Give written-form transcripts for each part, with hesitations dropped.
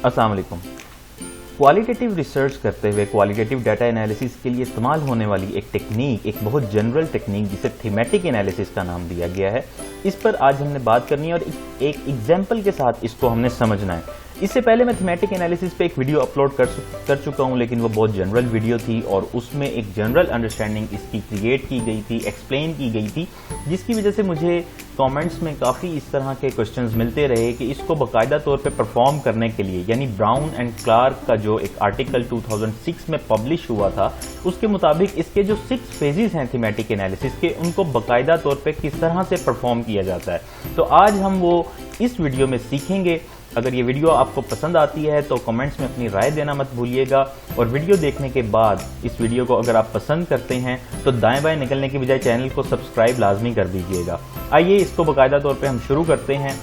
अस्सलाम वालेकुम। Qualitative research करते हुए क्वालिटेटिव डाटा एनालिसिस के लिए इस्तेमाल होने वाली एक टेक्निक, एक बहुत जनरल टेक्निक जिसे थीमेटिक एनालिसिस का नाम दिया गया है, इस पर आज हमने बात करनी है और एक एग्जाम्पल के साथ इसको हमने समझना है। इससे पहले मैं थीमेटिक एनालिसिस पे एक वीडियो अपलोड कर चुका हूं, लेकिन वो बहुत जनरल वीडियो थी और उसमें एक जनरल अंडरस्टैंडिंग इसकी क्रिएट की गई थी, एक्सप्लेन की गई थी, जिसकी वजह से मुझे कमेंट्स में काफ़ी इस तरह के क्वेश्चंस मिलते रहे कि इसको बाकायदा तौर पे परफॉर्म करने के लिए, यानी ब्राउन एंड क्लार्क का जो एक आर्टिकल 2006 में पब्लिश हुआ था, उसके मुताबिक इसके जो 6 फेजेस हैं थीमेटिक एनालिसिस के, उनको बाकायदा तौर पे किस तरह से परफॉर्म किया जाता है। तो आज हम वो इस वीडियो में सीखेंगे। अगर ये वीडियो आपको पसंद आती है तो कमेंट्स में अपनी राय देना मत भूलिएगा, और वीडियो देखने के बाद इस वीडियो को अगर आप पसंद करते हैं तो दाएं बाएं निकलने की बजाय चैनल को सब्सक्राइब लाजमी कर दीजिएगा। आइए इसको बाकायदा तौर पे हम शुरू करते हैं।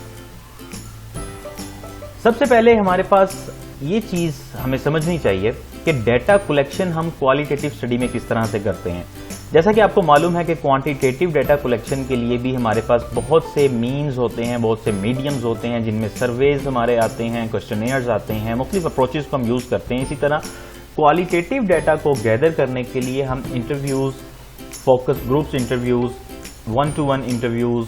सबसे पहले हमारे पास ये चीज हमें समझनी चाहिए कि डेटा कलेक्शन हम क्वालिटेटिव स्टडी में किस तरह से करते हैं। जैसा कि आपको मालूम है कि क्वांटिटेटिव डाटा कलेक्शन के लिए भी हमारे पास बहुत से मीन्स होते हैं, बहुत से मीडियम्स होते हैं, जिनमें सर्वेज हमारे आते हैं, क्वेश्चनेयर्स आते हैं, मुख्तलिफ अप्रोचेस को हम यूज करते हैं। इसी तरह क्वालिटेटिव डाटा को गैदर करने के लिए हम interviews, focus groups interviews, 1-to-1 interviews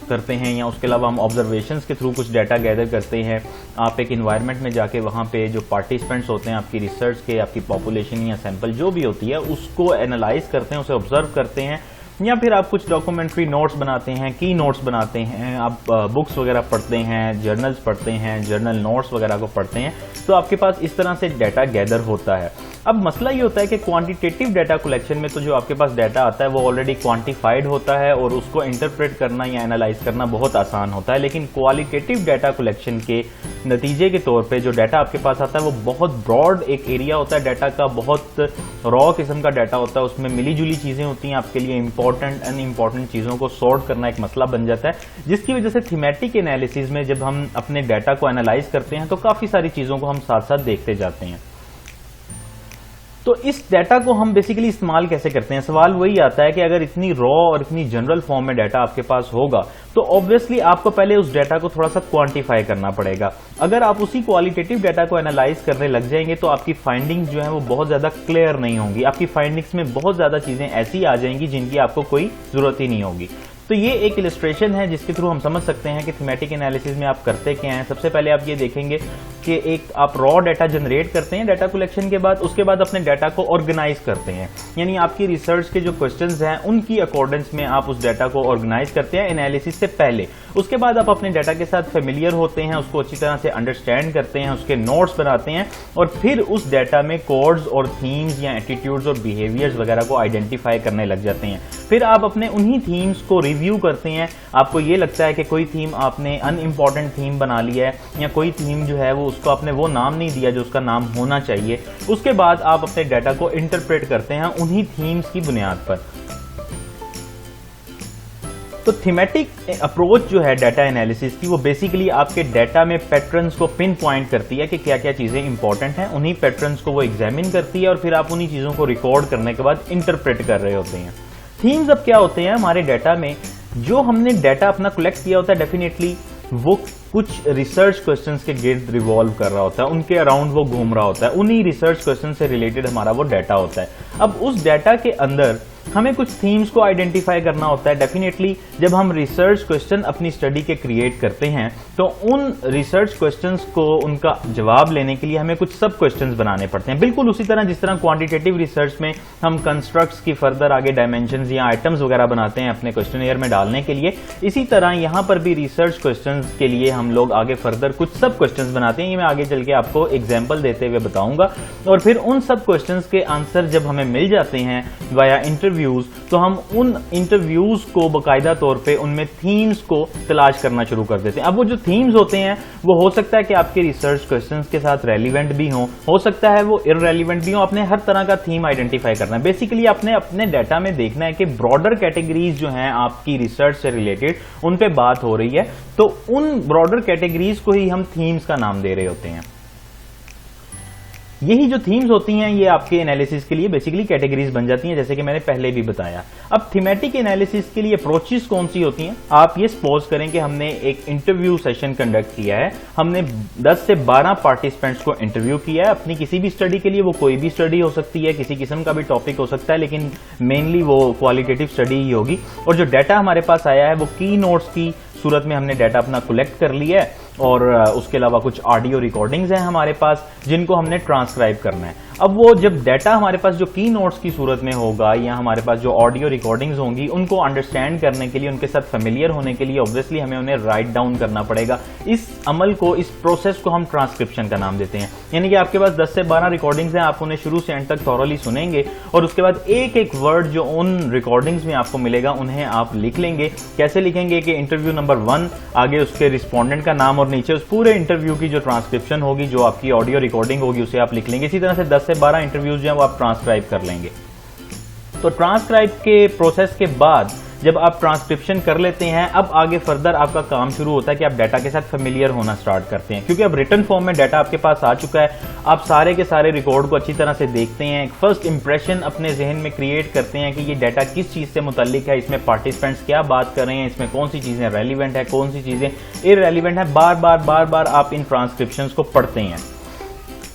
करते हैं, या उसके अलावा हम ऑब्जर्वेशंस के थ्रू कुछ डाटा गैदर करते हैं। आप एक इन्वायरमेंट में जाके वहाँ पे जो पार्टिसिपेंट्स होते हैं आपकी रिसर्च के, आपकी पॉपुलेशन या सैंपल जो भी होती है, उसको एनालाइज करते हैं, उसे ऑब्जर्व करते हैं, या फिर आप कुछ डॉक्यूमेंट्री नोट्स बनाते हैं, की नोट्स बनाते हैं, आप बुक्स वगैरह पढ़ते हैं, जर्नल्स पढ़ते हैं, जर्नल नोट्स वगैरह को पढ़ते हैं, तो आपके पास इस तरह से डाटा गैदर होता है। अब मसला ये होता है कि क्वांटिटेटिव डाटा कलेक्शन में तो जो आपके पास डाटा आता है वो ऑलरेडी क्वांटिफाइड होता है और उसको इंटरप्रेट करना या एनालाइज करना बहुत आसान होता है, लेकिन क्वालिटेटिव डाटा कलेक्शन के नतीजे के तौर पे जो डाटा आपके पास आता है वो बहुत ब्रॉड एक एरिया होता है डाटा का, बहुत रॉ किस्म का डाटा होता है, उसमें मिली जुली चीजें होती हैं, आपके लिए इंपॉर्टेंट अनइम्पॉर्टेंट चीजों को सॉर्ट करना एक मसला बन जाता है, जिसकी वजह से थीमेटिक एनालिसिस में जब हम अपने डाटा को एनालाइज करते हैं तो काफी सारी चीजों को हम साथ साथ देखते जाते हैं। तो इस डाटा को हम बेसिकली इस्तेमाल कैसे करते हैं? सवाल वही आता है कि अगर इतनी रॉ और इतनी जनरल फॉर्म में डाटा आपके पास होगा तो ऑब्वियसली आपको पहले उस डाटा को थोड़ा सा क्वांटिफाई करना पड़ेगा। अगर आप उसी क्वालिटेटिव डाटा को एनालाइज करने लग जाएंगे तो आपकी फाइंडिंग्स जो है वो बहुत ज्यादा क्लियर नहीं होंगी, आपकी फाइंडिंग्स में बहुत ज्यादा चीजें ऐसी आ जाएंगी जिनकी आपको कोई जरूरत ही नहीं होगी। तो ये एक इलस्ट्रेशन है जिसके थ्रू हम समझ सकते हैं कि थीमेटिक एनालिसिस में आप करते क्या हैं। सबसे पहले आप ये देखेंगे कि एक आप रॉ डाटा जनरेट करते हैं डाटा कलेक्शन के बाद, उसके बाद अपने डाटा को ऑर्गेनाइज करते हैं, यानी आपकी रिसर्च के जो क्वेश्चंस हैं उनकी अकॉर्डेंस में आप उस डाटा को ऑर्गेनाइज करते हैं एनालिसिस से पहले। उसके बाद आप अपने डाटा के साथ फेमिलियर होते हैं, उसको अच्छी तरह से अंडरस्टैंड करते हैं, उसके नोट्स बनाते हैं, और फिर उस डाटा में कोड्स और थीम्स या एटीट्यूड्स और बिहेवियर्स वगैरह को आइडेंटिफाई करने लग जाते हैं। फिर आप अपने उन्हीं थीम्स को रिव्यू करते हैं। आपको ये लगता है कि कोई थीम आपने अनइम्पॉर्टेंट थीम बना लिया है, या कोई थीम जो है वो उसको आपने वो नाम नहीं दिया जो उसका नाम होना चाहिए। उसके बाद आप अपने डाटा को इंटरप्रेट करते हैं उन्हीं थीम्स की बुनियाद पर। तो थीमेटिक अप्रोच जो है डाटा एनालिसिस की, वो बेसिकली आपके डाटा में पैटर्न्स को पिन पॉइंट करती है कि क्या क्या चीजें इंपॉर्टेंट हैं, उन्हीं पैटर्न्स को वो एग्जामिन करती है और फिर आप उन्हीं चीजों को रिकॉर्ड करने के बाद इंटरप्रेट कर रहे होते हैं। थीम्स अब क्या होते हैं हमारे डाटा में? जो हमने डाटा अपना कलेक्ट किया होता है, डेफिनेटली वो कुछ रिसर्च क्वेश्चंस के गिर्द रिवॉल्व कर रहा होता है, उनके अराउंड वो घूम रहा होता है, उन्हीं रिसर्च क्वेश्चन से रिलेटेड हमारा वो डाटा होता है। अब उस डाटा के अंदर हमें कुछ थीम्स को आइडेंटिफाई करना होता है। डेफिनेटली जब हम रिसर्च क्वेश्चन अपनी स्टडी के क्रिएट करते हैं तो उन रिसर्च क्वेश्चंस को उनका जवाब लेने के लिए हमें कुछ सब क्वेश्चंस बनाने पड़ते हैं, बिल्कुल उसी तरह जिस तरह क्वांटिटेटिव रिसर्च में हम कंस्ट्रक्ट्स की फर्दर आगे डायमेंशंस या आइटम्स वगैरह बनाते हैं अपने क्वेश्चनेयर में डालने के लिए, इसी तरह यहां पर भी रिसर्च क्वेश्चंस के लिए हम लोग आगे फर्दर कुछ सब क्वेश्चंस बनाते हैं। ये मैं आगे चल के आपको एग्जाम्पल देते हुए बताऊंगा। और फिर उन सब क्वेश्चंस के आंसर जब हमें मिल जाते हैं वाया इंटरव्यूज, तो हम उन इंटरव्यूज को बाकायदा तौर पे उनमें थीम्स को तलाश करना शुरू कर देते हैं। अब वो जो थीम्स होते हैं वो हो सकता है कि आपके रिसर्च क्वेश्चंस के साथ रेलिवेंट भी हो सकता है वो इररेलिवेंट भी हो। आपने हर तरह का थीम आइडेंटिफाई करना है। बेसिकली आपने अपने डाटा में देखना है कि ब्रॉडर कैटेगरीज जो हैं आपकी रिसर्च से रिलेटेड, उन पे बात हो रही है, तो उन ब्रॉडर कैटेगरीज को ही हम थीम्स का नाम दे रहे होते हैं। यही जो थीम्स होती हैं ये आपके एनालिसिस के लिए बेसिकली कैटेगरीज बन जाती हैं, जैसे कि मैंने पहले भी बताया। अब थीमेटिक एनालिसिस के लिए अप्रोचेस कौन सी होती हैं? आप ये सपोज करें कि हमने एक इंटरव्यू सेशन कंडक्ट किया है, हमने 10 से 12 पार्टिसिपेंट्स को इंटरव्यू किया है अपनी किसी भी स्टडी के लिए। वो कोई भी स्टडी हो सकती है, किसी किस्म का भी टॉपिक हो सकता है, लेकिन मेनली वो क्वालिटेटिव स्टडी ही होगी। और जो डाटा हमारे पास आया है वो की नोट्स की सूरत में हमने डाटा अपना कलेक्ट कर लिया है, और उसके अलावा कुछ ऑडियो रिकॉर्डिंग्स हैं हमारे पास जिनको हमने ट्रांसक्राइब करना है। अब वो जब डाटा हमारे पास जो की नोट्स की सूरत में होगा या हमारे पास जो ऑडियो रिकॉर्डिंग्स होंगी, उनको अंडरस्टैंड करने के लिए, उनके साथ फेमिलियर होने के लिए ऑब्वियसली हमें उन्हें राइट डाउन करना पड़ेगा। इस अमल को, इस प्रोसेस को हम ट्रांसक्रिप्शन का नाम देते हैं। यानी कि आपके पास 10 से 12 रिकॉर्डिंग्स हैं, आप उन्हें शुरू से एंड तक थॉरली सुनेंगे और उसके बाद एक एक वर्ड जो उन रिकॉर्डिंग्स में आपको मिलेगा उन्हें आप लिख लेंगे। कैसे लिखेंगे कि इंटरव्यू नंबर 1, आगे उसके रिस्पोंडेंट का नाम और नीचे उस पूरे इंटरव्यू की जो ट्रांसक्रिप्शन होगी, जो आपकी ऑडियो रिकॉर्डिंग होगी, उसे आप लिख लेंगे। इसी तरह से 10 से 12 इंटरव्यूज जो है वो आप ट्रांसक्राइब कर लेंगे। तो ट्रांसक्राइब के प्रोसेस के बाद जब आप ट्रांसक्रिप्शन कर लेते हैं, अब आगे फर्दर आपका काम शुरू होता है कि आप डाटा के साथ फेमिलियर होना स्टार्ट करते हैं, क्योंकि अब रिटन फॉर्म में डाटा आपके पास आ चुका है। आप सारे के सारे रिकॉर्ड को अच्छी तरह से देखते हैं, एक फर्स्ट इंप्रेशन अपने जहन में क्रिएट करते हैं कि ये डाटा किस चीज से मुतल्लिक है, इसमें पार्टिसिपेंट्स क्या बात कर रहे हैं, इसमें कौन सी चीजें रेलिवेंट है, कौन सी चीजें इररेलिवेंट है। बार बार आप इन ट्रांसक्रिप्शंस को पढ़ते हैं।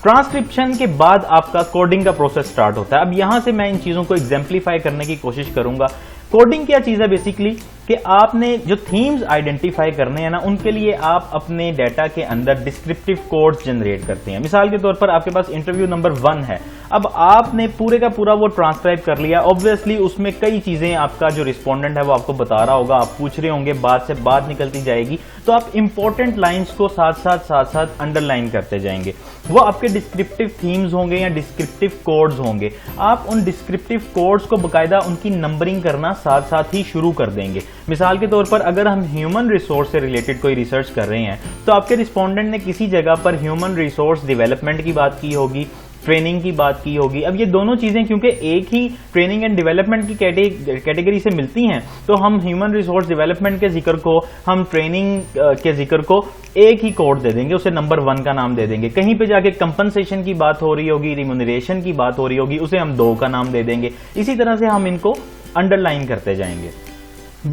ट्रांसक्रिप्शन के बाद आपका कोडिंग का प्रोसेस स्टार्ट होता है। अब यहां से मैं इन चीजों को एग्जाम्प्लीफाई करने की कोशिश करूंगा। कोडिंग क्या चीज है? बेसिकली कि आपने जो थीम्स आइडेंटिफाई करने हैं ना, उनके लिए आप अपने डाटा के अंदर डिस्क्रिप्टिव कोड्स जनरेट करते हैं। मिसाल के तौर पर आपके पास इंटरव्यू नंबर 1 है, अब आपने पूरे का पूरा वो ट्रांसक्राइब कर लिया। ऑब्वियसली उसमें कई चीजें आपका जो रिस्पोंडेंट है वो आपको बता रहा होगा, आप पूछ रहे होंगे, बात से बात निकलती जाएगी, तो आप इंपॉर्टेंट लाइंस को साथ साथ अंडरलाइन करते जाएंगे। वो आपके डिस्क्रिप्टिव थीम्स होंगे या डिस्क्रिप्टिव कोड्स होंगे। आप उन डिस्क्रिप्टिव कोड्स को बाकायदा उनकी नंबरिंग करना साथ ही शुरू कर देंगे। मिसाल के तौर पर अगर हम ह्यूमन रिसोर्स से रिलेटेड कोई रिसर्च कर रहे हैं, तो आपके रिस्पोंडेंट ने किसी जगह पर ह्यूमन रिसोर्स डेवलपमेंट की बात की होगी, ट्रेनिंग की बात की होगी। अब ये दोनों चीजें क्योंकि एक ही ट्रेनिंग एंड डेवलपमेंट की कैटेगरी से मिलती हैं, तो हम ह्यूमन रिसोर्स डेवलपमेंट के जिक्र को, हम ट्रेनिंग के जिक्र को एक ही कोड दे देंगे, उसे नंबर 1 का नाम दे देंगे। कहीं पे जाके कंपनसेशन की बात हो रही होगी, रिम्यूनरेशन की बात हो रही होगी, उसे हम 2 का नाम दे देंगे। इसी तरह से हम इनको अंडरलाइन करते जाएंगे।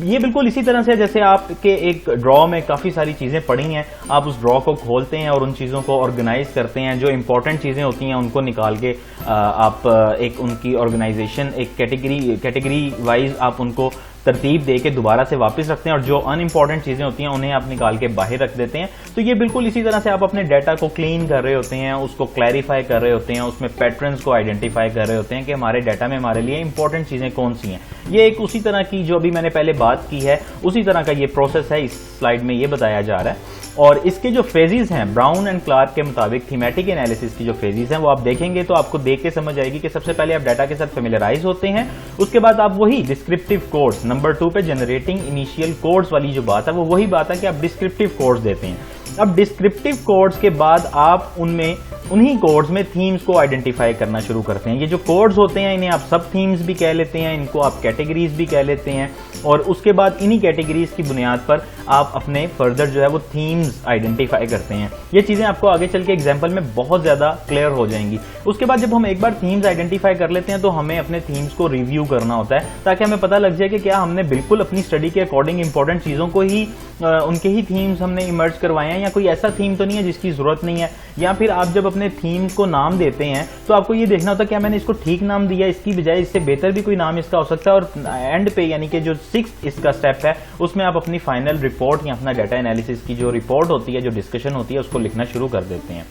ये बिल्कुल इसी तरह से जैसे आपके एक ड्रॉ में काफी सारी चीजें पड़ी हैं, आप उस ड्रॉ को खोलते हैं और उन चीजों को ऑर्गेनाइज करते हैं। जो इंपॉर्टेंट चीजें होती हैं उनको निकाल के आप एक उनकी ऑर्गेनाइजेशन, एक कैटेगरी वाइज आप उनको तरतीब दे के दोबारा से वापस रखते हैं, और जो अनइम्पॉर्टेंट चीजें होती हैं उन्हें आप निकाल के बाहर रख देते हैं। तो ये बिल्कुल इसी तरह से आप अपने डाटा को क्लीन कर रहे होते हैं, उसको क्लैरिफाई कर रहे होते हैं, उसमें पैटर्न्स को आइडेंटिफाई कर रहे होते हैं कि हमारे डाटा में हमारे लिए इंपॉर्टेंट चीजें कौन सी हैं। ये एक उसी तरह की जो अभी मैंने पहले बात की है, उसी तरह का ये प्रोसेस है, इस स्लाइड में ये बताया जा रहा है। और इसके जो फेजेस हैं, ब्राउन एंड क्लार्क के मुताबिक थीमेटिक एनालिसिस की जो फेजेस हैं वो आप देखेंगे तो आपको देख के समझ आएगी कि सबसे पहले आप डाटा के साथ फेमिलियराइज होते हैं, उसके बाद आप वही डिस्क्रिप्टिव कोड्स, नंबर 2 पे जनरेटिंग इनिशियल कोड्स वाली जो बात है वो वही बात है कि आप डिस्क्रिप्टिव कोड्स देते हैं। अब डिस्क्रिप्टिव कोड्स के बाद आप उनमें उन्हीं कोड्स में थीम्स को आइडेंटिफाई करना शुरू करते हैं। ये जो कोड्स होते हैं इन्हें आप सब थीम्स भी कह लेते हैं, इनको आप कैटेगरीज भी कह लेते हैं, और उसके बाद इन्हीं कैटेगरीज की बुनियाद पर आप अपने फर्दर जो है वो थीम्स आइडेंटिफाई करते हैं। ये चीजें आपको आगे चल के एग्जाम्पल में बहुत ज्यादा क्लियर हो जाएंगी। उसके बाद जब हम एक बार थीम्स आइडेंटिफाई कर लेते हैं तो हमें अपने थीम्स को रिव्यू करना होता है, ताकि हमें पता लग जाए कि क्या हमने बिल्कुल अपनी स्टडी के अकॉर्डिंग इंपॉर्टेंट चीजों को ही उनके ही थीम्स हमने इमर्ज करवाए हैं, या कोई ऐसा थीम तो नहीं है जिसकी जरूरत नहीं है। या फिर आप जब अपने थीम को नाम देते हैं तो आपको ये देखना होता है क्या मैंने इसको ठीक नाम दिया, इसकी बजाय इससे बेहतर भी कोई नाम इसका हो सकता है। और एंड पे यानी कि जो 6th इसका स्टेप है, उसमें आप अपनी फाइनल रिपोर्ट या अपना डाटा एनालिसिस की जो रिपोर्ट होती है, जो डिस्कशन होती है, उसको लिखना शुरू कर देते हैं।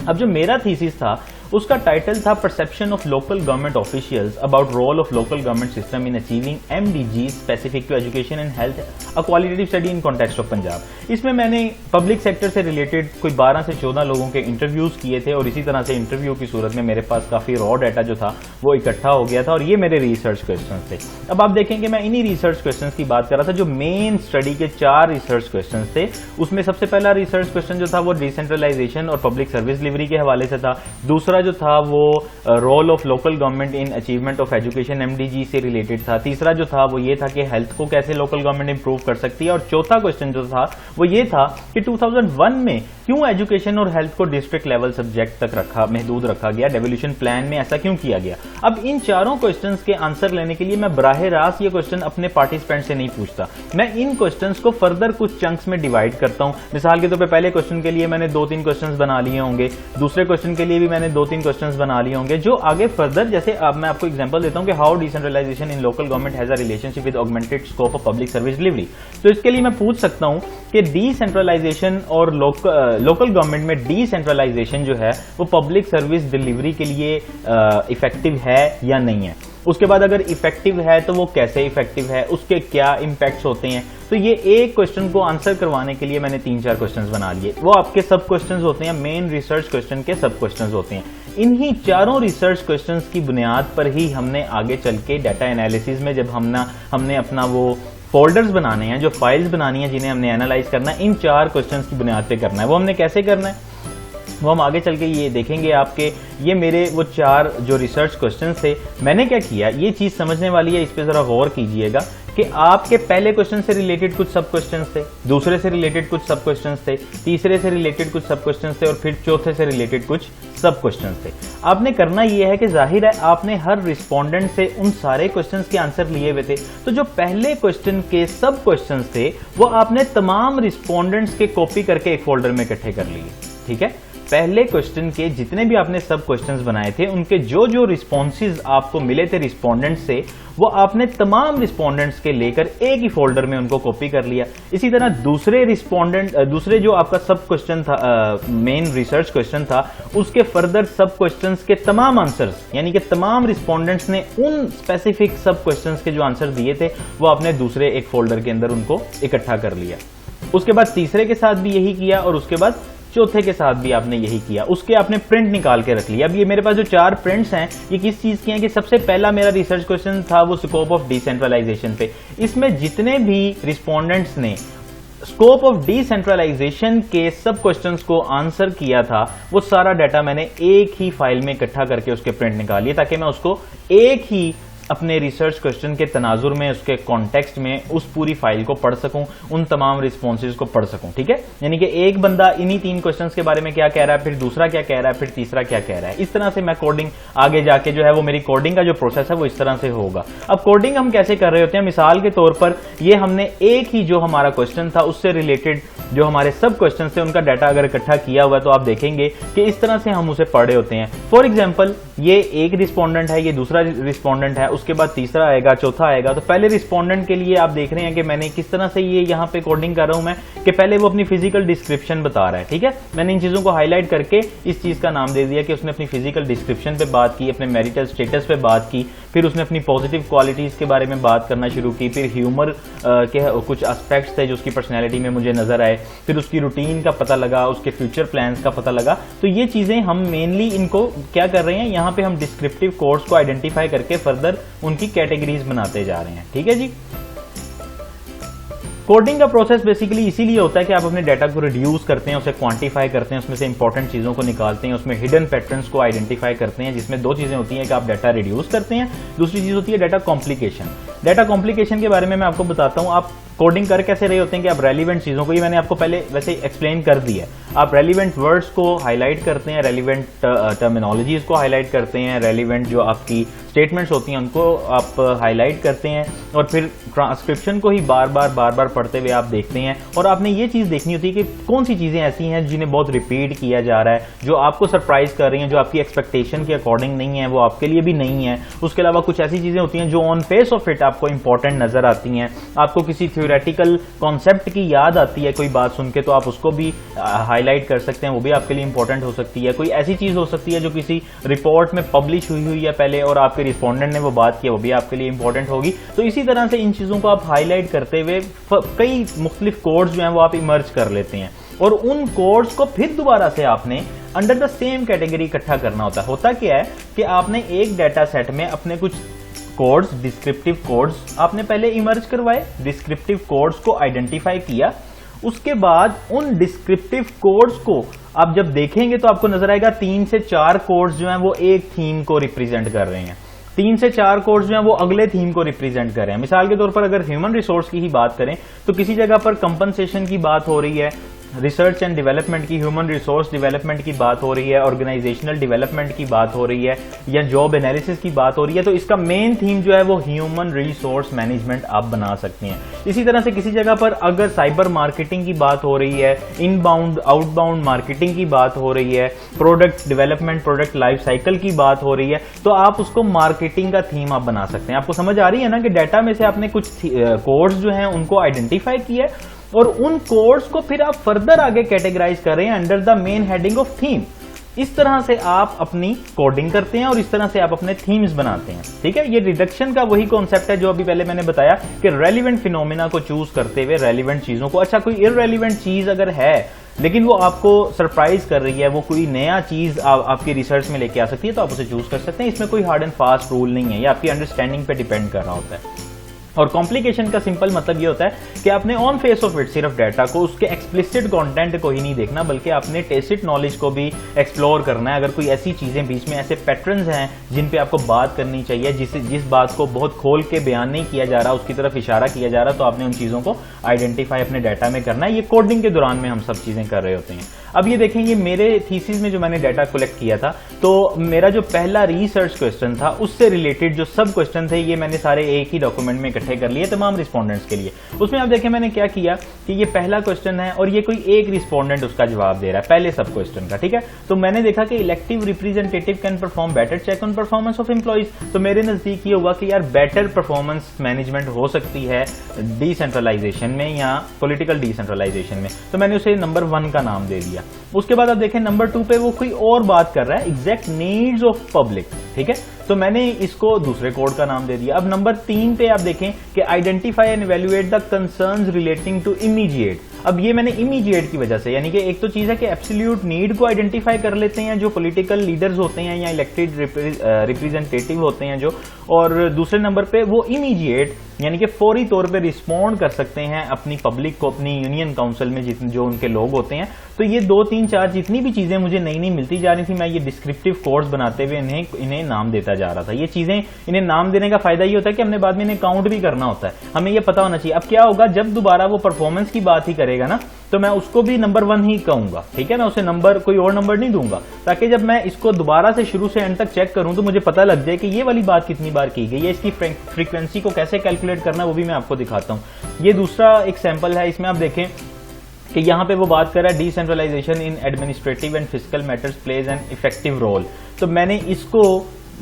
अब जो मेरा थीसिस था उसका टाइटल था perception of local government officials about role of local government system in achieving MDG specific to education and health, a qualitative study in context of Punjab. इसमें मैंने पब्लिक सेक्टर से रिलेटेड कोई 12 से 14 लोगों के इंटरव्यूज किए थे, और इसी तरह से इंटरव्यू की सूरत में मेरे पास काफी रॉ डाटा जो था वो इकट्ठा हो गया था, और ये मेरे रिसर्च क्वेश्चन थे। अब आप देखेंगे मैं इन्हीं रिसर्च क्वेश्चन की बात कर रहा था। जो मेन स्टडी के 4 रिसर्च क्वेश्चन थे, उसमें सबसे पहला रिसर्च क्वेश्चन जो था वो डिसेंट्रलाइजेशन और पब्लिक सर्विस डिलीवरी के हवाले से था। दूसरा दूसरा जो था वो role of local government in achievement of education MDG से रिलेटेड था। तीसरा जो था वो ये था कि हेल्थ को कैसे लोकल गवर्नमेंट इंप्रूव कर सकती है। और चौथा क्वेश्चन जो था वो ये था कि 2001 में क्यों एजुकेशन और हेल्थ को डिस्ट्रिक्ट लेवल सब्जेक्ट तक महदूद रखा गया, डेवोल्यूशन प्लान में ऐसा क्यों किया गया। अब इन चारों क्वेश्चंस के आंसर लेने के लिए मैं बराह रास्त ये क्वेश्चन अपने पार्टिसिपेंट से नहीं पूछता, मैं इन क्वेश्चंस को फर्दर कुछ चंक्स में डिवाइड करता हूं। मिसाल के तौर पे पहले क्वेश्चन के लिए मैंने 2-3 क्वेश्चंस बना लिए होंगे, दूसरे क्वेश्चन के लिए भी मैंने 2-3 क्वेश्चंस बना लिए होंगे, जो आगे फर्दर, जैसे अब मैं आपको एग्जांपल देता हूं कि how decentralisation in local government has a relationship with augmented scope of public service delivery. तो इसके लिए मैं पूछ सकता हूं कि डिसेंट्रलाइजेशन और लोकल गवर्नमेंट में डिसेंट्रलाइजेशन जो है वो पब्लिक सर्विस डिलीवरी के लिए इफेक्टिव है या नहीं है। उसके बाद अगर इफेक्टिव है तो वो कैसे इफेक्टिव है, उसके क्या इंपैक्ट्स होते हैं। तो ये एक क्वेश्चन को आंसर करवाने के लिए मैंने 3-4 क्वेश्चंस बना लिए, वो आपके सब क्वेश्चंस होते हैं, मेन रिसर्च क्वेश्चन के सब क्वेश्चंस होते हैं। इन्हीं चारों रिसर्च क्वेश्चंस की बुनियाद पर ही हमने आगे चल के डाटा एनालिसिस में जब हमने अपना वो फोल्डर्स बनाने हैं, जो फाइल्स बनानी है जिन्हें हमने एनालाइज करना है, इन 4 क्वेश्चंस की बुनियाद पे करना है। वो हमने कैसे करना है वो हम आगे चल के ये देखेंगे। आपके ये मेरे वो 4 जो रिसर्च क्वेश्चन थे, मैंने क्या किया, ये चीज समझने वाली है, इस पे जरा गौर कीजिएगा कि आपके पहले क्वेश्चन से रिलेटेड कुछ सब क्वेश्चंस थे, दूसरे से रिलेटेड कुछ सब क्वेश्चंस थे, तीसरे से रिलेटेड कुछ सब क्वेश्चंस थे और फिर चौथे से रिलेटेड कुछ सब क्वेश्चंस थे। आपने करना यह है कि जाहिर है आपने हर रिस्पोंडेंट से उन सारे क्वेश्चंस के आंसर लिए हुए थे, तो जो पहले क्वेश्चन के सब क्वेश्चंस थे वो आपने तमाम रिस्पोंडेंट्स के कॉपी करके एक फोल्डर में इकट्ठे कर लिए। ठीक है, पहले क्वेश्चन के जितने भी आपने सब क्वेश्चंस बनाए थे उनके जो जो रिस्पॉन्सेज आपको मिले थे रिस्पोंडेंट से, वो आपने तमाम रिस्पोंडेंट्स के लेकर एक ही फोल्डर में उनको कॉपी कर लिया। इसी तरह दूसरे जो आपका सब क्वेश्चन था, मेन रिसर्च क्वेश्चन था, उसके फर्दर सब क्वेश्चंस के तमाम आंसर्स, यानी कि तमाम रिस्पोंडेंट्स ने उन स्पेसिफिक सब क्वेश्चंस के जो आंसर दिए थे वो आपने दूसरे एक फोल्डर के अंदर उनको इकट्ठा कर लिया। उसके बाद तीसरे के साथ भी यही किया और उसके बाद चौथे के साथ भी आपने यही किया, उसके आपने प्रिंट निकाल के रख लिया। अब ये मेरे पास जो 4 प्रिंट्स हैं ये किस चीज के हैं कि सबसे पहला मेरा रिसर्च क्वेश्चन था वो स्कोप ऑफ डिसेंट्रलाइजेशन पे। इसमें जितने भी रिस्पोंडेंट्स ने स्कोप ऑफ डिसेंट्रलाइजेशन के सब क्वेश्चंस को आंसर किया था वो सारा डाटा मैंने एक ही फाइल में इकट्ठा करके उसके प्रिंट निकाल लिए, ताकि मैं उसको एक ही अपने रिसर्च क्वेश्चन के तनाजुर में, उसके कॉन्टेक्स्ट में उस पूरी फाइल को पढ़ सकूं, उन तमाम रिस्पॉन्सेज को पढ़ सकूं। ठीक है, यानी कि एक बंदा इन्हीं 3 क्वेश्चंस के बारे में क्या कह रहा है, फिर दूसरा क्या कह रहा है, फिर तीसरा क्या कह रहा है। इस तरह से मैं कोडिंग आगे जाके जो है वो मेरी कोडिंग का जो प्रोसेस है वो इस तरह से होगा। अब कोडिंग हम कैसे कर रहे होते हैं, मिसाल के तौर पर ये हमने एक ही जो हमारा क्वेश्चन था उससे रिलेटेड जो हमारे सब क्वेश्चन थे उनका डाटा अगर इकट्ठा किया हुआ है तो आप देखेंगे कि इस तरह से हम उसे पढ़ रहे होते हैं। फॉर एग्जाम्पल ये एक रिस्पोंडेंट है, ये दूसरा रिस्पोंडेंट है, उसके बाद तीसरा आएगा, चौथा आएगा। तो पहले रिस्पोंडेंट के लिए आप देख रहे हैं कि मैंने किस तरह से ये यहाँ पे कोडिंग कर रहा हूं मैं, कि पहले वो अपनी फिजिकल डिस्क्रिप्शन बता रहा है। ठीक है, मैंने इन चीजों को हाईलाइट करके इस चीज का नाम दे दिया कि उसने अपनी फिजिकल डिस्क्रिप्शन पे बात की, अपने मैरिटल स्टेटस पे बात की, फिर उसने अपनी पॉजिटिव क्वालिटीज के बारे में बात करना शुरू की, फिर ह्यूमर के कुछ एस्पेक्ट्स थे जो उसकी पर्सनैलिटी में मुझे नजर आए, फिर उसकी रूटीन का पता लगा, उसके फ्यूचर प्लान्स का पता लगा। तो ये चीजें हम मेनली इनको क्या कर रहे हैं, यहाँ पे हम डिस्क्रिप्टिव कोड्स को आइडेंटिफाई करके फर्दर उनकी कैटेगरीज बनाते जा रहे हैं। ठीक है जी, कोडिंग का प्रोसेस बेसिकली इसीलिए होता है कि आप अपने डाटा को रिड्यूस करते हैं, उसे क्वांटिफाई करते हैं, उसमें से इंपॉर्टेंट चीजों को निकालते हैं, उसमें हिडन पैटर्न्स को आइडेंटिफाई करते हैं, जिसमें 2 चीजें होती हैं, कि आप डाटा रिड्यूस करते हैं, दूसरी चीज होती है डाटा कॉम्प्लिकेशन। डाटा कॉम्प्लिकेशन के बारे में मैं आपको बताता हूं। आप कोडिंग कर कैसे रहे होते हैं कि आप रेलिवेंट चीजों को, ये मैंने आपको पहले वैसे एक्सप्लेन कर दिया है, आप रेलिवेंट वर्ड्स को हाईलाइट करते हैं, रेलिवेंट टर्मिनोलॉजीज को हाईलाइट करते हैं, रेलिवेंट जो आपकी स्टेटमेंट्स होती हैं उनको आप हाईलाइट करते हैं, और फिर ट्रांसक्रिप्शन को ही बार बार पढ़ते हुए आप देखते हैं। और आपने ये चीज देखनी होती है कि कौन सी चीजें ऐसी हैं जिन्हें बहुत रिपीट किया जा रहा है, जो आपको सरप्राइज कर रही हैं, जो आपकी एक्सपेक्टेशन के अकॉर्डिंग नहीं है, वो आपके लिए भी नहीं है। उसके अलावा कुछ ऐसी चीजें होती हैं जो ऑन फेस ऑफ इट आपको इंपॉर्टेंट नजर आती हैं, आपको किसी थ्योरेटिकल कॉन्सेप्ट की याद आती है कोई बात सुन के, तो आप उसको भी हाईलाइट कर सकते हैं, वो भी आपके लिए इंपॉर्टेंट हो सकती है। कोई ऐसी चीज हो सकती है जो किसी रिपोर्ट में पब्लिश हुई है पहले और आपके रिस्पोंडेंट ने वो बात की, वो भी आपके लिए इंपॉर्टेंट होगी। तो इसी तरह से इन चीजों को आप हाईलाइट करते हुए कई मुख्तलिफ कोड्स जो हैं वो आप इमर्ज कर लेते हैं, और उन कोड्स को फिर दोबारा से आपने अंडर द सेम कैटेगरी इकट्ठा करना होता है। होता क्या है कि आपने एक डाटा सेट में अपने कुछ कोड्स, डिस्क्रिप्टिव कोड्स आपने पहले इमर्ज करवाए, डिस्क्रिप्टिव कोड्स को आइडेंटिफाई किया, उसके बाद उन डिस्क्रिप्टिव कोड्स को आप जब देखेंगे तो आपको नजर आएगा 3 से 4 कोड्स जो हैं वो एक थीम को रिप्रेजेंट कर रहे हैं, 3 से 4 कोड्स जो हैं वो अगले थीम को रिप्रेजेंट कर रहे हैं। मिसाल के तौर पर अगर ह्यूमन रिसोर्स की ही बात करें तो किसी जगह पर कंपनसेशन की बात हो रही है, रिसर्च एंड डेवलपमेंट की, ह्यूमन रिसोर्स डेवलपमेंट की बात हो रही है, ऑर्गेनाइजेशनल डेवलपमेंट की बात हो रही है, या जॉब एनालिसिस की बात हो रही है, तो इसका मेन थीम जो है वो ह्यूमन रिसोर्स मैनेजमेंट आप बना सकते हैं। इसी तरह से किसी जगह पर अगर साइबर मार्केटिंग की बात हो रही है, इनबाउंड आउटबाउंड मार्केटिंग की बात हो रही है, product development, product life cycle की बात हो रही है, तो आप उसको मार्केटिंग का थीम आप बना सकते हैं। आपको समझ आ रही है ना कि डाटा में से आपने कुछ कोड्स जो हैं उनको आइडेंटिफाई किया है और उन कोड्स को फिर आप फर्दर आगे कैटेगराइज कर रहे हैं under the main heading of theme. इस तरह से आप अपनी कोडिंग करते हैं और इस तरह से आप अपने थीम्स बनाते हैं। ठीक है, ये रिडक्शन का वही कॉन्सेप्ट है जो अभी पहले मैंने बताया कि रेलिवेंट फिनोमिना को चूज करते हुए रेलिवेंट चीजों को, अच्छा कोई इररेलिवेंट चीज अगर है लेकिन वो आपको सरप्राइज कर रही है, वो कोई नया चीज आपकी रिसर्च में लेके आ सकती है, तो आप उसे चूज कर सकते हैं। इसमें कोई हार्ड एंड फास्ट रूल नहीं है, ये आपकी अंडरस्टैंडिंग पे डिपेंड कर रहा होता है। और कॉम्प्लिकेशन का सिंपल मतलब ये होता है कि आपने ऑन फेस ऑफ इट सिर्फ डाटा को, उसके एक्सप्लिसिट कंटेंट को ही नहीं देखना, बल्कि आपने टेसिट नॉलेज को भी एक्सप्लोर करना है। अगर कोई ऐसी चीजें बीच में, ऐसे पैटर्न्स हैं जिन पे आपको बात करनी चाहिए, जिस बात को बहुत खोल के बयान नहीं किया जा रहा, उसकी तरफ इशारा किया जा रहा, तो आपने उन चीजों को आइडेंटिफाई अपने डाटा में करना है। ये कोडिंग के दौरान में हम सब चीजें कर रहे होते हैं। अब ये देखेंगे मेरे थीसिस में जो मैंने डाटा कलेक्ट किया था, तो मेरा जो पहला रिसर्च क्वेश्चन था उससे रिलेटेड जो सब क्वेश्चन थे ये मैंने सारे एक ही डॉक्यूमेंट में इकट्ठे कर लिए तमाम रिस्पोंडेंट्स के लिए। उसमें आप देखें मैंने क्या किया कि ये पहला क्वेश्चन है और ये कोई एक रिस्पोंडेंट उसका जवाब दे रहा है पहले सब क्वेश्चन का। ठीक है, तो मैंने देखा कि elective representative can perform better check on performance of employees. तो मेरे नजदीक ये हुआ कि यार बेटर परफॉर्मेंस मैनेजमेंट हो सकती है डिसेंट्रलाइजेशन में या पॉलिटिकल डिसेंट्रलाइजेशन में, तो मैंने उसे नंबर 1 का नाम दे दिया। उसके बाद आप देखें नंबर 2 पे वो कोई और बात कर रहा है, एग्जैक्ट नीड्स ऑफ पब्लिक। ठीक है, तो मैंने इसको दूसरे कोड का नाम दे दिया। अब नंबर 3 पे आप देखें कि identify and evaluate the concerns relating to immediate. अब ये मैंने इमीडिएट की वजह से, यानी कि एक तो चीज है कि एब्सोल्यूट नीड को आइडेंटिफाई कर लेते हैं जो पॉलिटिकल लीडर्स होते हैं या इलेक्टेड रिप्रेजेंटेटिव होते हैं जो, और दूसरे नंबर पे वो इमीडिएट यानी कि फौरी तौर पे रिस्पॉन्ड कर सकते हैं अपनी पब्लिक को, अपनी यूनियन काउंसिल में जो उनके लोग होते हैं। तो ये 2, 3, 4 जितनी भी चीजें मुझे नई नई मिलती जा रही थी, मैं ये डिस्क्रिप्टिव कोड्स बनाते हुए इन्हें नाम देता जा रहा था। ये चीजें, इन्हें नाम देने का फायदा ये होता है कि हमने बाद में इन्हें काउंट भी करना होता है, हमें ये पता होना चाहिए। अब क्या होगा, जब दोबारा वो परफॉर्मेंस की बात ही करेगा ना, तो मैं उसको भी नंबर 1 ही कहूंगा। ठीक है, मैं उसे नंबर, कोई और नंबर नहीं दूंगा, ताकि जब मैं इसको दोबारा से शुरू से एंड तक चेक करूं तो मुझे पता लग जाए कि ये वाली बात कितनी बार की गई है। इसकी फ्रीक्वेंसी को कैसे कैलकुलेट करना वो भी मैं आपको दिखाता हूं। ये दूसरा एक सैंपल है, इसमें आप देखें कि यहां पे वो बात कर रहा है decentralisation in administrative and physical matters plays an effective role. तो मैंने इसको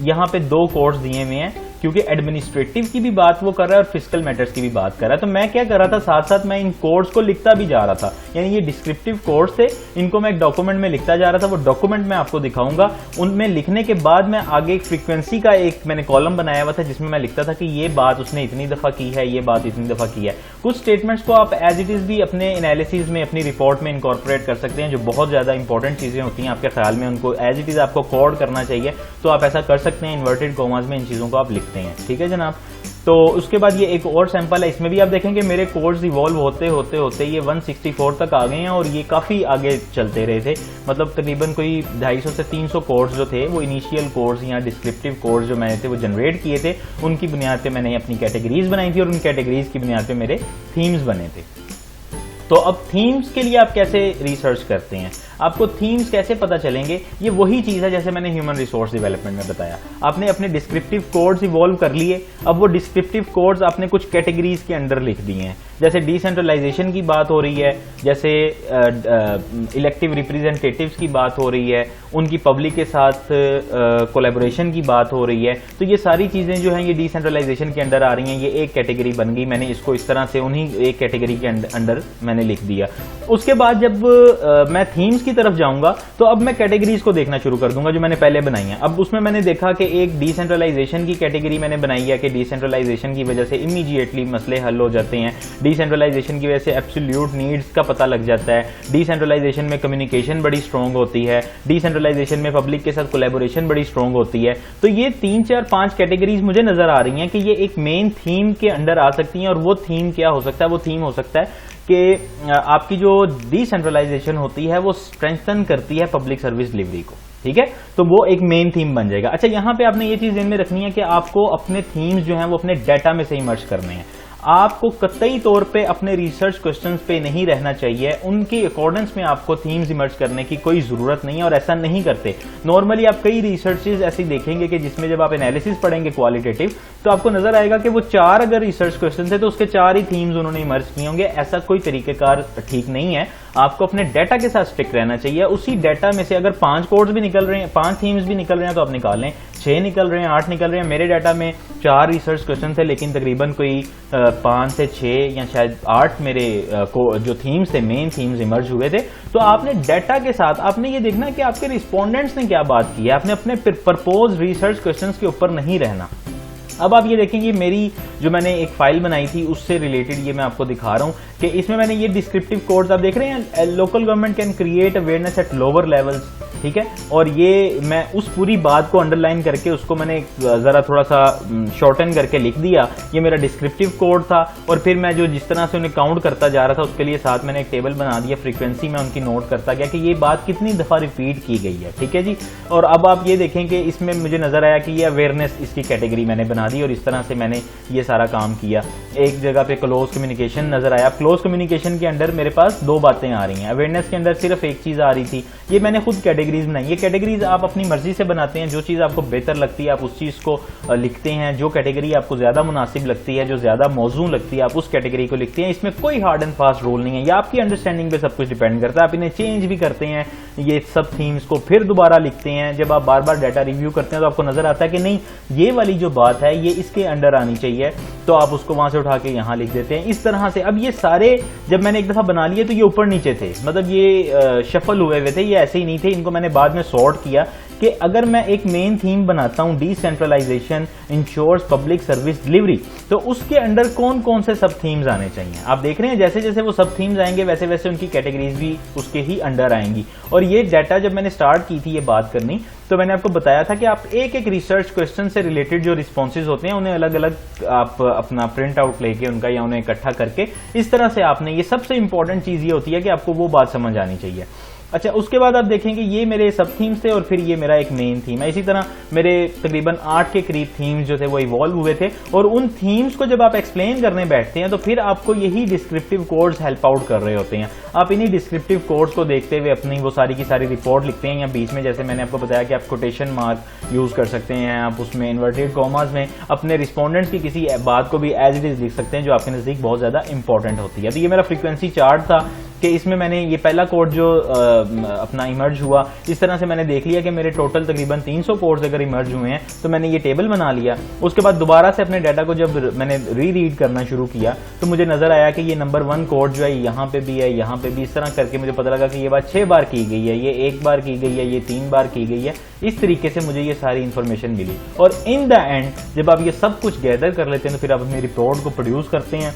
यहां पे 2 कोड्स दिए हुए हैं क्योंकि एडमिनिस्ट्रेटिव की भी बात वो कर रहा है और फिजिकल मैटर्स की भी बात कर रहा है। तो मैं क्या कर रहा था, साथ साथ मैं इन कोड्स को लिखता भी जा रहा था, यानी ये डिस्क्रिप्टिव कोड्स थे, इनको मैं एक डॉक्यूमेंट में लिखता जा रहा था। वो डॉक्यूमेंट मैं आपको दिखाऊंगा। उनमें लिखने के बाद मैं आगे एक फ्रीक्वेंसी का एक मैंने कॉलम बनाया हुआ था जिसमें मैं लिखता था कि ये बात उसने इतनी दफा की है, ये बात इतनी दफा की है। कुछ स्टेटमेंट्स को आप एज इट इज भी अपने एनालिसिस में, अपनी रिपोर्ट में इनकॉर्पोरेट कर सकते हैं। जो बहुत ज्यादा इंपॉर्टेंट चीजें होती हैं आपके ख्याल में, उनको एज इट इज आपको कोड करना चाहिए, तो आप ऐसा कर सकते हैं। इन्वर्टेड कॉमास में इन चीजों को आप लिखते हैं। ठीक है जनाब, तो उसके बाद ये एक और सैंपल है, इसमें भी आप देखेंगे मेरे कोड्स इवॉल्व होते होते होते ये 164 तक आ गए हैं और ये काफी आगे चलते रहे थे। मतलब तकरीबन कोई 250 से 300 कोड्स जो थे वो इनिशियल कोड्स या डिस्क्रिप्टिव कोड्स जो मैंने थे वो जनरेट किए थे, उनकी बुनियाद पे मैंने अपनी कैटेगरीज बनाई थी और उन कैटेगरीज की बुनियाद पे मेरे थीम्स बने थे। तो अब थीम्स के लिए आप कैसे रिसर्च करते हैं, आपको थीम्स कैसे पता चलेंगे, ये वही चीज है जैसे मैंने ह्यूमन रिसोर्स डेवलपमेंट में बताया। आपने अपने डिस्क्रिप्टिव कोड्स इवॉल्व कर लिए, अब वो डिस्क्रिप्टिव कोड्स आपने कुछ कैटेगरीज के अंडर लिख दिए हैं। जैसे डिसेंट्रलाइजेशन की बात हो रही है, जैसे इलेक्टिव रिप्रेजेंटेटिव्स की बात हो रही है, उनकी पब्लिक के साथ कोलैबोरेशन की बात हो रही है। तो ये सारी चीजें जो हैं ये डिसेंट्रलाइजेशन के अंडर आ रही हैं। ये एक कैटेगरी बन गई, मैंने इसको इस तरह से उन्हीं एक कैटेगरी के अंडर मैंने लिख दिया। उसके बाद जब मैं थीम्स की तरफ जाऊंगा तो अब मैं कैटेगरीज को देखना शुरू कर दूंगा जो मैंने पहले बनाई है। अब उसमें मैंने देखा कि एक डिसेंट्रलाइजेशन की कैटेगरी मैंने बनाई है कि डिसेंट्रलाइजेशन की वजह से इमीडिएटली मसले हल हो जाते हैं, डिसेंट्रलाइजेशन की वजह से एब्सोल्यूट नीड्स का पता लग जाता है, डिसेंट्रलाइजेशन में कम्युनिकेशन बड़ी स्ट्रॉन्ग होती है, डिसेंट्रलाइजेशन में पब्लिक के साथ कोलैबोरेशन बड़ी स्ट्रॉन्ग होती है। तो ये 3, 4, 5 कैटेगरीज मुझे नजर आ रही हैं कि ये एक मेन थीम के अंडर आ सकती हैं। और वो थीम क्या हो सकता है, वो थीम हो सकता है कि आपकी जो डिसेंट्रलाइजेशन होती है वो स्ट्रेंथन करती है पब्लिक सर्विस डिलीवरी को, ठीक है। तो वो एक मेन थीम बन जाएगा। अच्छा, यहां पे आपने ये चीज ध्यान में रखनी है कि आपको अपने थीम्स जो हैं वो अपने डाटा में से इमर्ज करने हैं। आपको कतई तौर पे अपने रिसर्च क्वेश्चंस पे नहीं रहना चाहिए, उनके अकॉर्डेंस में आपको थीम्स इमर्ज करने की कोई जरूरत नहीं है, और ऐसा नहीं करते। नॉर्मली आप कई रिसर्चेज ऐसी देखेंगे कि जिसमें जब आप एनालिसिस पढ़ेंगे क्वालिटेटिव, तो आपको नजर आएगा कि वो 4 अगर रिसर्च क्वेश्चन थे तो उसके 4 ही थीम्स उन्होंने इमर्ज किए होंगे। ऐसा कोई तरीकेकार ठीक नहीं है। आपको अपने डाटा के साथ स्टिक रहना चाहिए। उसी डाटा में से अगर 5 कोड्स भी निकल रहे हैं, 5 थीम्स भी निकल रहे हैं तो आप निकाल लें, 6 निकल रहे हैं, 8 निकल रहे हैं। मेरे डाटा में 4 रिसर्च क्वेश्चन थे, लेकिन तकरीबन कोई 5 से 6 या शायद 8 मेरे जो थीम्स थे, मेन थीम्स इमर्ज हुए थे। तो आपने डाटा के साथ आपने ये देखना कि आपके रिस्पोंडेंट्स ने क्या बात की है। आपने अपने प्रपोज रिसर्च क्वेश्चन के ऊपर नहीं रहना। अब आप ये देखेंगे मेरी जो मैंने एक फाइल बनाई थी उससे रिलेटेड ये मैं आपको दिखा रहा हूं कि इसमें मैंने ये डिस्क्रिप्टिव कोड्स आप देख रहे हैं, local government can create awareness at lower levels, ठीक है। और ये मैं उस पूरी बात को अंडरलाइन करके उसको मैंने जरा थोड़ा सा शॉर्टन करके लिख दिया। ये मेरा डिस्क्रिप्टिव कोड था, और फिर मैं जो जिस तरह से उन्हें काउंट करता जा रहा था उसके लिए साथ मैंने एक टेबल बना दिया, फ्रीक्वेंसी में उनकी नोट करता गया कि ये बात कितनी दफा रिपीट की गई है, ठीक है जी। और अब आप ये देखें कि इसमें मुझे नजर आया कि ये अवेयरनेस इसकी कैटेगरी मैंने बना दी, और इस तरह से मैंने ये सारा काम किया। एक जगह पे क्लोज कम्युनिकेशन नजर आया। क्लोज कम्युनिकेशन के अंदर मेरे पास 2 बातें आ रही हैं, अवेयरनेस के अंदर सिर्फ एक चीज आ रही थी। ये मैंने खुद कैटेगरीज बनाई। ये कैटेगरीज आप अपनी मर्जी से बनाते हैं, जो चीज आपको बेहतर लगती है आप उस चीज को लिखते हैं, जो कैटेगरी आपको ज्यादा मुनासिब लगती है, जो ज्यादा मौजू लगती है आप उस कैटेगरी को लिखते हैं। इसमें कोई हार्ड एंड फास्ट रूल नहीं है, ये आपकी अंडरस्टैंडिंग पे सब कुछ डिपेंड करता है। आप इन्हें चेंज भी करते हैं, ये सब थीम्स को फिर दोबारा लिखते हैं। जब आप बार बार डाटा रिव्यू करते हैं तो आपको नजर आता है कि नहीं, ये वाली जो बात है ये इसके अंडर आनी चाहिए, तो आप उसको वहां से उठा के यहां लिख देते हैं इस तरह से। अब ये सारे जब मैंने एक दफा बना लिए तो ये ऊपर नीचे थे, मतलब ये शफल हुए हुए थे, ये ऐसे ही नहीं थे। इनको मैंने बाद में सॉर्ट किया कि अगर मैं एक मेन थीम बनाता हूं decentralisation ensures public service delivery, तो उसके अंडर कौन कौन से सब थीम्स आने चाहिए। आप देख रहे हैं जैसे जैसे वो सब थीम्स आएंगे वैसे वैसे उनकी कैटेगरीज भी उसके ही अंडर आएंगी। और ये डाटा जब मैंने स्टार्ट की थी ये बात करनी, तो मैंने आपको बताया था कि आप एक एक रिसर्च क्वेश्चन से रिलेटेड जो रिस्पॉन्सेज होते हैं उन्हें अलग अलग आप अपना प्रिंट आउट लेके उनका या उन्हें इकट्ठा करके इस तरह से आपने, ये सबसे इंपॉर्टेंट चीज ये होती है कि आपको वो बात समझ आनी चाहिए। अच्छा, उसके बाद आप देखेंगे ये मेरे सब थीम्स थे और फिर ये मेरा एक मेन थीम है। इसी तरह मेरे तकरीबन 8 के करीब थीम्स जो थे वो इवॉल्व हुए थे, और उन थीम्स को जब आप एक्सप्लेन करने बैठते हैं तो फिर आपको यही डिस्क्रिप्टिव कोड्स हेल्प आउट कर रहे होते हैं। आप इन्हीं डिस्क्रिप्टिव कोड्स को देखते हुए अपनी वो सारी की सारी रिपोर्ट लिखते हैं, या बीच में जैसे मैंने आपको बताया कि आप कोटेशन मार्क यूज कर सकते हैं, आप उसमें इन्वर्टेड कॉमास में अपने रिस्पोंडेंट्स की किसी बात को भी एज इट इज लिख सकते हैं जो आपके नजदीक बहुत ज्यादा इंपॉर्टेंट होती है। तो ये मेरा फ्रीक्वेंसी चार्ट था कि इसमें मैंने ये पहला कोड जो अपना इमर्ज हुआ, इस तरह से मैंने देख लिया कि मेरे टोटल तकरीबन 300 कोड्स अगर इमर्ज हुए हैं, तो मैंने ये टेबल बना लिया। उसके बाद दोबारा से अपने डाटा को जब मैंने रीड करना शुरू किया तो मुझे नजर आया कि ये नंबर 1 कोड जो है यहाँ पे भी है, यहाँ पे भी, इस तरह करके मुझे पता लगा कि ये बात 6 बार की गई है, ये 1 बार की गई है, ये 3 बार की गई है। इस तरीके से मुझे ये सारी इंफॉर्मेशन मिली, और इन द एंड जब आप ये सब कुछ गैदर कर लेते हैं तो फिर आप अपनी रिपोर्ट को प्रोड्यूस करते हैं।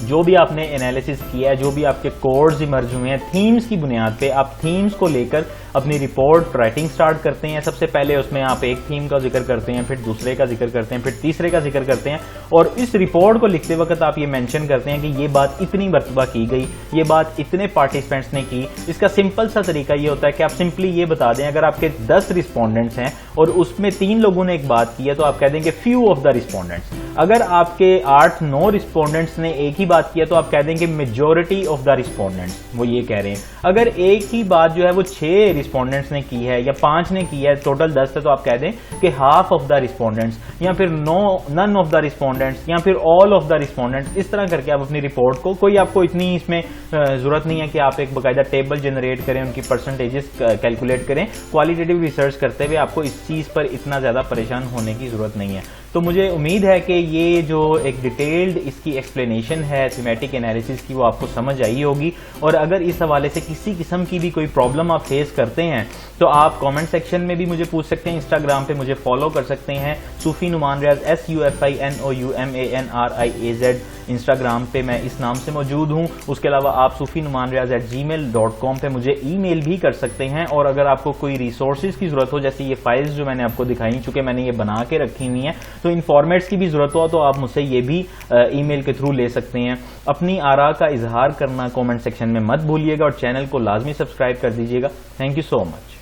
जो भी आपने एनालिसिस किया है, जो भी आपके कोड्स इमर्ज हुए हैं, थीम्स की बुनियाद पे आप थीम्स को लेकर अपनी रिपोर्ट राइटिंग स्टार्ट करते हैं। सबसे पहले उसमें आप एक थीम का जिक्र करते हैं, फिर दूसरे का जिक्र करते हैं, फिर तीसरे का जिक्र करते हैं, और इस रिपोर्ट को लिखते वक्त आप ये मेंशन करते हैं कि ये बात इतनी मरतबा की गई, ये बात इतने पार्टिसिपेंट्स ने की। इसका सिंपल सा तरीका ये होता है कि आप सिंपली ये बता दें, अगर आपके 10 रिस्पोंडेंट्स हैं और उसमें 3 लोगों ने एक बात की है तो आप कह देंगे फ्यू ऑफ द रिस्पोंडेंट्स। अगर आपके 8-9 रिस्पोंडेंट्स ने एक ही बात किया तो आप कह देंगे मेजॉरिटी ऑफ द रिस्पोंडेंट्स वो ये कह रहे हैं। अगर एक ही बात जो है वो 6 रिस्पोंडेंट्स ने की है या 5 ने की है, टोटल 10 है, तो आप कह दें कि हाफ ऑफ द रिस्पोंडेंट्स, या फिर नन ऑफ द रिस्पोंडेंट्स, या फिर ऑल ऑफ द रिस्पोंडेंट्स। इस तरह करके आप अपनी रिपोर्ट को, कोई आपको इतनी इसमें जरूरत नहीं है कि आप एक बाकायदा टेबल जनरेट करें, उनकी परसेंटेजेस कैलकुलेट करें। क्वालिटेटिव रिसर्च करते हुए आपको इस चीज पर इतना ज्यादा परेशान होने की जरूरत नहीं है। तो मुझे उम्मीद है कि ये जो एक डिटेल्ड इसकी एक्सप्लेनेशन है थीमेटिक एनालिसिस की, वो आपको समझ आई होगी। और अगर इस हवाले से किसी किस्म की भी कोई प्रॉब्लम आप फेस करते हैं तो आप कमेंट सेक्शन में भी मुझे पूछ सकते हैं, इंस्टाग्राम पे मुझे फॉलो कर सकते हैं, सूफी नुमान रियाज SUFINOUMANRIAZ इंस्टाग्राम पे मैं इस नाम से मौजूद हूं। उसके अलावा आप sufinumanriaz@gmail.com पे मुझे ईमेल भी कर सकते हैं। और अगर आपको कोई रिसोर्सेज की जरूरत हो, जैसे ये फाइल्स जो मैंने आपको दिखाई, चूंकि मैंने ये बना के रखी हुई हैं, तो इन फॉर्मेट्स की भी जरूरत हो तो आप मुझसे ये भी ईमेल के थ्रू ले सकते हैं। अपनी आरा का इजहार करना कमेंट सेक्शन में मत भूलिएगा और चैनल को लाजमी सब्सक्राइब कर दीजिएगा। Thank you so much.